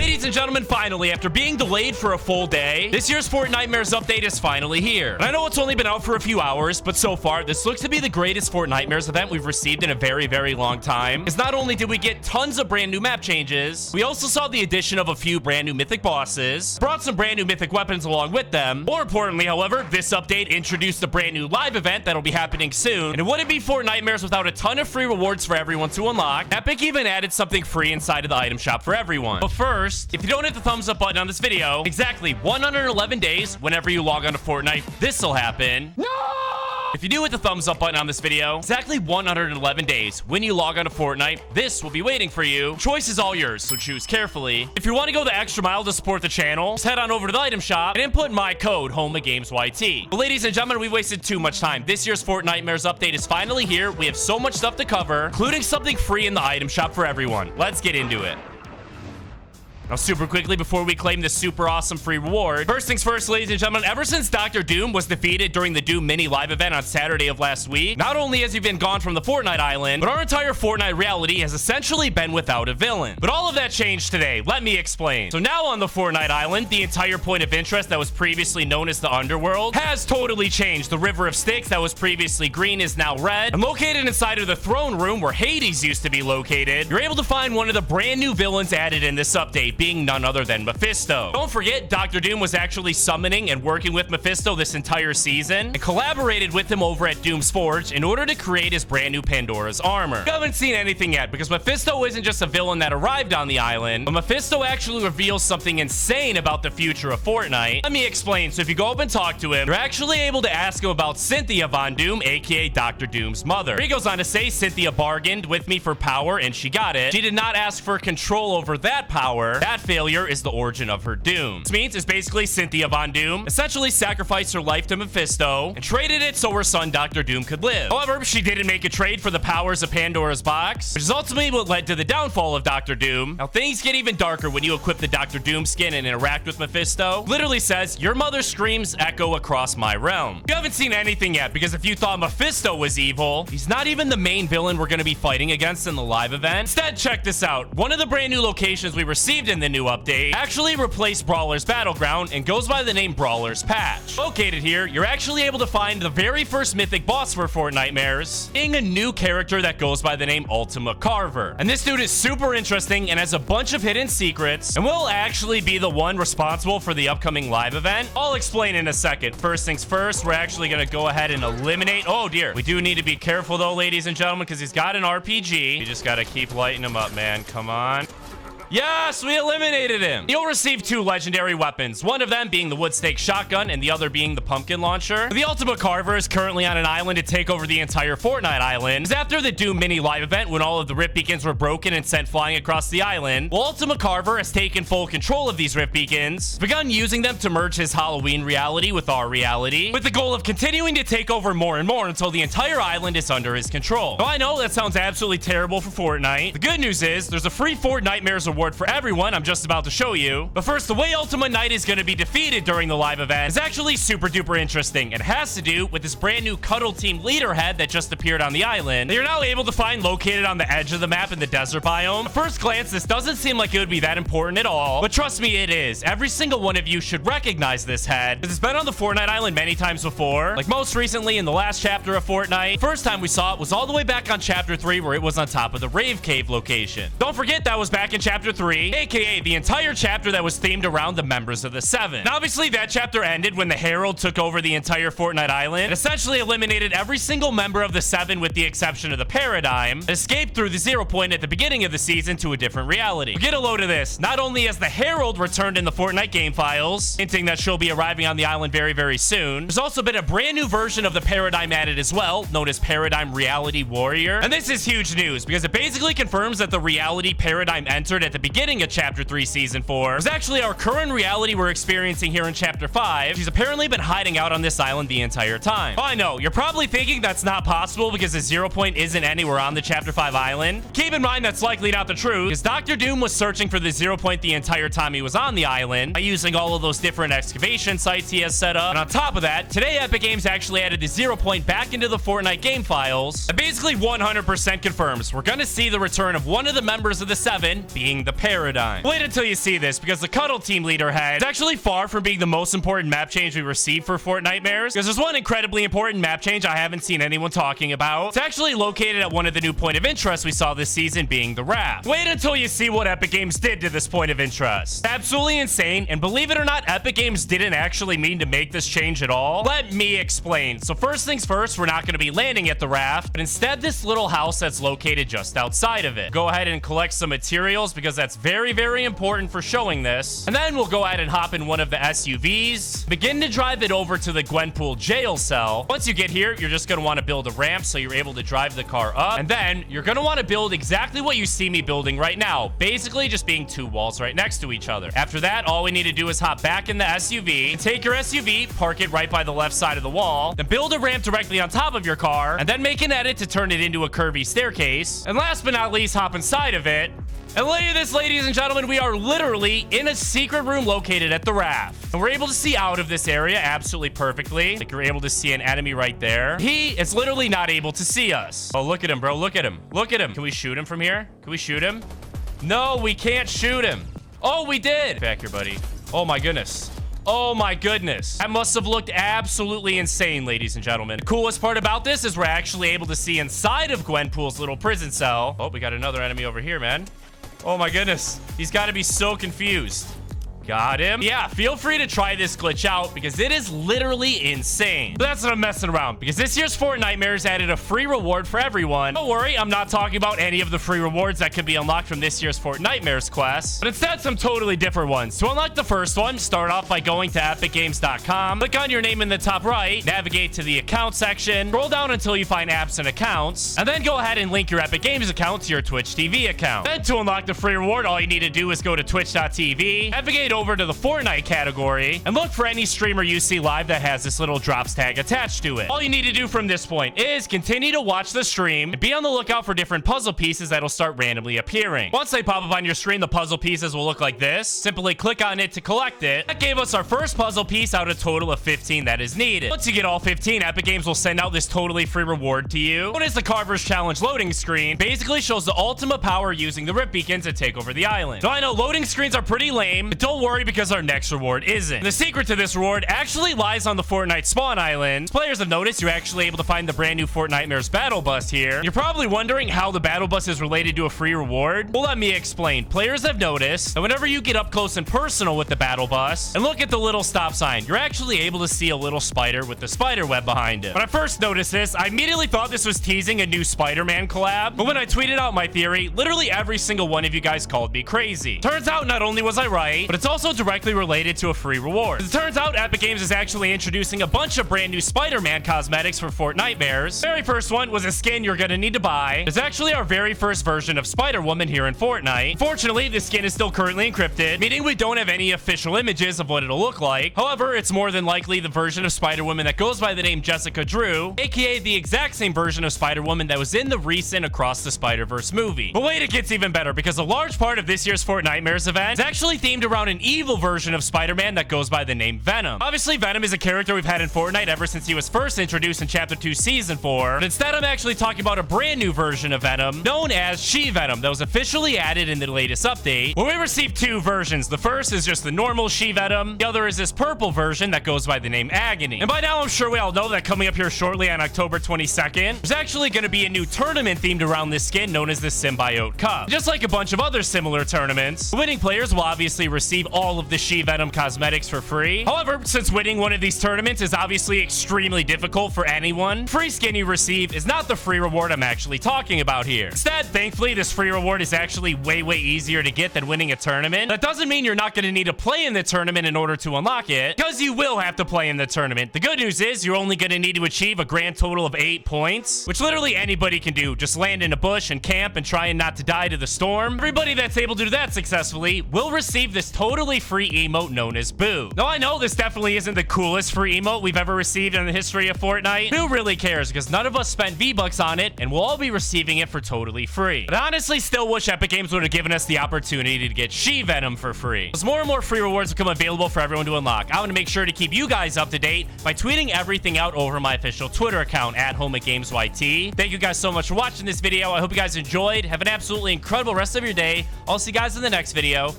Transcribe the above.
Ladies and gentlemen, finally, after being delayed for a full day, this year's Fortnitemares update is finally here. And I know it's only been out for a few hours, but so far, this looks to be the greatest Fortnitemares event we've received in a very, very long time. Because not only did we get tons of brand new map changes, we also saw the addition of a few brand new Mythic bosses, brought some brand new Mythic weapons along with them. More importantly, however, this update introduced a brand new live event that'll be happening soon. And it wouldn't be Fortnitemares without a ton of free rewards for everyone to unlock. Epic even added something free inside of the item shop for everyone. But first, if you don't hit the thumbs up button on this video, exactly 111 days whenever you log on to Fortnite, this'll happen. No! If you do hit the thumbs up button on this video, exactly 111 days when you log on to Fortnite, this will be waiting for you. Choice is all yours, so choose carefully. If you want to go the extra mile to support the channel, just head on over to the item shop and input my code, HOMEGAMESYT. But ladies and gentlemen, we wasted too much time. This year's Fortnitemares update is finally here. We have so much stuff to cover, including something free in the item shop for everyone. Let's get into it. Now, super quickly, before we claim this super awesome free reward, first things first, ladies and gentlemen, ever since Dr. Doom was defeated during the Doom mini live event on Saturday of last week, not only has he been gone from the Fortnite island, but our entire Fortnite reality has essentially been without a villain. But all of that changed today. Let me explain. So now on the Fortnite island, the entire point of interest that was previously known as the underworld has totally changed. The River of Styx that was previously green is now red. And located inside of the throne room where Hades used to be located, you're able to find one of the brand new villains added in this update, being none other than Mephisto. Don't forget, Dr. Doom was actually summoning and working with Mephisto this entire season and collaborated with him over at Doom's Forge in order to create his brand new Pandora's armor. You haven't seen anything yet because Mephisto isn't just a villain that arrived on the island, but Mephisto actually reveals something insane about the future of Fortnite. Let me explain. So if you go up and talk to him, you're actually able to ask him about Cynthia Von Doom, aka Dr. Doom's mother. He goes on to say, Cynthia bargained with me for power and she got it. She did not ask for control over that power. That failure is the origin of her doom. This means it's basically Cynthia Von Doom essentially sacrificed her life to Mephisto and traded it so her son Dr. Doom could live. However, she didn't make a trade for the powers of Pandora's box, which is ultimately what led to the downfall of Dr. Doom. Now, things get even darker when you equip the Dr. Doom skin and interact with Mephisto. Literally says, your mother's screams echo across my realm. You haven't seen anything yet because if you thought Mephisto was evil, he's not even the main villain we're going to be fighting against in the live event. Instead, check this out. One of the brand new locations we received in the new update actually replaced Brawler's Battleground and goes by the name Brawler's Patch. Located here, you're actually able to find the very first mythic boss for Fortnitemares, being a new character that goes by the name Ultima Carver. And this dude is super interesting and has a bunch of hidden secrets and will actually be the one responsible for the upcoming live event. I'll explain in a second. First things first, we're actually going to go ahead and eliminate. Oh dear. We do need to be careful though, ladies and gentlemen, because he's got an RPG. You just got to keep lighting him up, man. Come on. Yes, we eliminated him. You'll receive two legendary weapons, one of them being the wood stake shotgun and the other being the pumpkin launcher. The Ultima Carver is currently on an island to take over the entire Fortnite island. After the Doom mini live event, when all of the rift beacons were broken and sent flying across the island, well, Ultima Carver has taken full control of these rift beacons, begun using them to merge his Halloween reality with our reality, with the goal of continuing to take over more and more until the entire island is under his control. Now, I know that sounds absolutely terrible for Fortnite. The good news is there's a free Fortnitemares award for everyone I'm just about to show you. But first, the way Ultima Knight is going to be defeated during the live event is actually super duper interesting. It has to do with this brand new Cuddle Team leader head that just appeared on the island that you're now able to find located on the edge of the map in the desert biome. At first glance, this doesn't seem like it would be that important at all, but trust me, it is. Every single one of you should recognize this head because it's been on the Fortnite island many times before, like most recently in the last chapter of Fortnite. First time we saw it was all the way back on chapter 3 where it was on top of the Rave Cave location. Don't forget that was back in chapter 3, aka the entire chapter that was themed around the members of the Seven. Now, obviously, that chapter ended when the Herald took over the entire Fortnite island and essentially eliminated every single member of the Seven with the exception of the Paradigm, that escaped through the 0 point at the beginning of the season to a different reality. But get a load of this. Not only has the Herald returned in the Fortnite game files, hinting that she'll be arriving on the island very, very soon, there's also been a brand new version of the Paradigm added as well, known as Paradigm Reality Warrior. And this is huge news because it basically confirms that the reality Paradigm entered at the beginning of chapter 3 season 4 is actually our current reality we're experiencing here in chapter 5. She's apparently been hiding out on this island the entire time. Oh, I know, you're probably thinking that's not possible because the 0 point isn't anywhere on the chapter 5 island. Keep in mind that's likely not the truth because Dr. Doom was searching for the 0 point the entire time he was on the island by using all of those different excavation sites he has set up. And on top of that, today Epic Games actually added the 0 point back into the Fortnite game files. That basically 100% confirms we're gonna see the return of one of the members of the Seven, being changing the paradigm. Wait until you see this, because the Cuddle Team Leader head is actually far from being the most important map change we received for Fortnitemares, because there's one incredibly important map change I haven't seen anyone talking about. It's actually located at one of the new point of interest we saw this season, being the raft. Wait until you see what Epic Games did to this point of interest. Absolutely insane, and believe it or not, Epic Games didn't actually mean to make this change at all. Let me explain. So first things first, we're not going to be landing at the raft, but instead this little house that's located just outside of it. Go ahead and collect some materials, because that's very, very important for showing this. And then we'll go ahead and hop in one of the SUVs, begin to drive it over to the Gwenpool jail cell. Once you get here, you're just going to want to build a ramp so you're able to drive the car up, and then you're going to want to build exactly what you see me building right now, basically just being two walls right next to each other. After that, all we need to do is hop back in the SUV, and take your SUV, park it right by the left side of the wall, then build a ramp directly on top of your car, and then make an edit to turn it into a curvy staircase. And last but not least, hop inside of it. And look at this, ladies and gentlemen, we are literally in a secret room located at the raft. And we're able to see out of this area absolutely perfectly. Like, you're able to see an enemy right there. He is literally not able to see us. Oh, look at him, bro. Look at him. Look at him. Can we shoot him from here? Can we shoot him? No, we can't shoot him. Oh, we did. Back here, buddy. Oh, my goodness. Oh my goodness. That must have looked absolutely insane, ladies and gentlemen. The coolest part about this is we're actually able to see inside of Gwenpool's little prison cell. Oh, we got another enemy over here, man. Oh my goodness. He's got to be so confused. Got him. Yeah, feel free to try this glitch out, because it is literally insane. But that's what I'm messing around, because this year's Fortnitemares added a free reward for everyone. Don't worry, I'm not talking about any of the free rewards that could be unlocked from this year's Fortnitemares quest, but instead some totally different ones. To unlock the first one, start off by going to epicgames.com, click on your name in the top right, navigate to the account section, scroll down until you find apps and accounts, and then go ahead and link your Epic Games account to your Twitch TV account. Then to unlock the free reward, all you need to do is go to twitch.tv, navigate over to the Fortnite category, and look for any streamer you see live that has this little drops tag attached to it. All you need to do from this point is continue to watch the stream and be on the lookout for different puzzle pieces that'll start randomly appearing. Once they pop up on your screen, the puzzle pieces will look like this. Simply click on it to collect it. That gave us our first puzzle piece out of a total of 15 that is needed. Once you get all 15, Epic Games will send out this totally free reward to you. What is the Carver's Challenge loading screen? Basically shows the ultimate power using the rip beacons to take over the island. Now I know loading screens are pretty lame, but don't worry, because our next reward isn't. The secret to this reward actually lies on the Fortnite spawn island. As players have noticed, you're actually able to find the brand new Fortnitemares battle bus here. You're probably wondering how the battle bus is related to a free reward. Well, let me explain. Players have noticed that whenever you get up close and personal with the battle bus and look at the little stop sign, you're actually able to see a little spider with the spider web behind it. When I first noticed this, I immediately thought this was teasing a new Spider-Man collab, but when I tweeted out my theory, literally every single one of you guys called me crazy. Turns out not only was I right, but it's also directly related to a free reward. As it turns out, Epic Games is actually introducing a bunch of brand new Spider-Man cosmetics for Fortnitemares. The very first one was a skin you're gonna need to buy. It's actually our very first version of Spider-Woman here in Fortnite. Fortunately, this skin is still currently encrypted, meaning we don't have any official images of what it'll look like. However, it's more than likely the version of Spider-Woman that goes by the name Jessica Drew, aka the exact same version of Spider-Woman that was in the recent Across the Spider-Verse movie. But wait, it gets even better, because a large part of this year's Fortnitemares event is actually themed around an evil version of Spider-Man that goes by the name Venom. Obviously, Venom is a character we've had in Fortnite ever since he was first introduced in Chapter 2, Season 4, but instead I'm actually talking about a brand new version of Venom known as She-Venom that was officially added in the latest update, where we received two versions. The first is just the normal She-Venom, the other is this purple version that goes by the name Agony. And by now, I'm sure we all know that coming up here shortly on October 22nd, there's actually going to be a new tournament themed around this skin known as the Symbiote Cup. Just like a bunch of other similar tournaments, the winning players will obviously receive all of the She-Venom cosmetics for free. However, since winning one of these tournaments is obviously extremely difficult for anyone, free skin you receive is not the free reward I'm actually talking about here. Instead, thankfully, this free reward is actually way easier to get than winning a tournament. That doesn't mean you're not going to need to play in the tournament in order to unlock it, because you will have to play in the tournament. The good news is you're only going to need to achieve a grand total of 8 points, which literally anybody can do. Just land in a bush and camp and trying not to die to the storm. Everybody that's able to do that successfully will receive this totally totally free emote known as Boo. Now, I know this definitely isn't the coolest free emote we've ever received in the history of Fortnite. Who really cares? Because none of us spent V-Bucks on it, and we'll all be receiving it for totally free. But I honestly still wish Epic Games would have given us the opportunity to get She-Venom for free. As more and more free rewards become available for everyone to unlock, I want to make sure to keep you guys up to date by tweeting everything out over my official Twitter account at HomeAtGamesYT. Thank you guys so much for watching this video. I hope you guys enjoyed. Have an absolutely incredible rest of your day. I'll see you guys in the next video.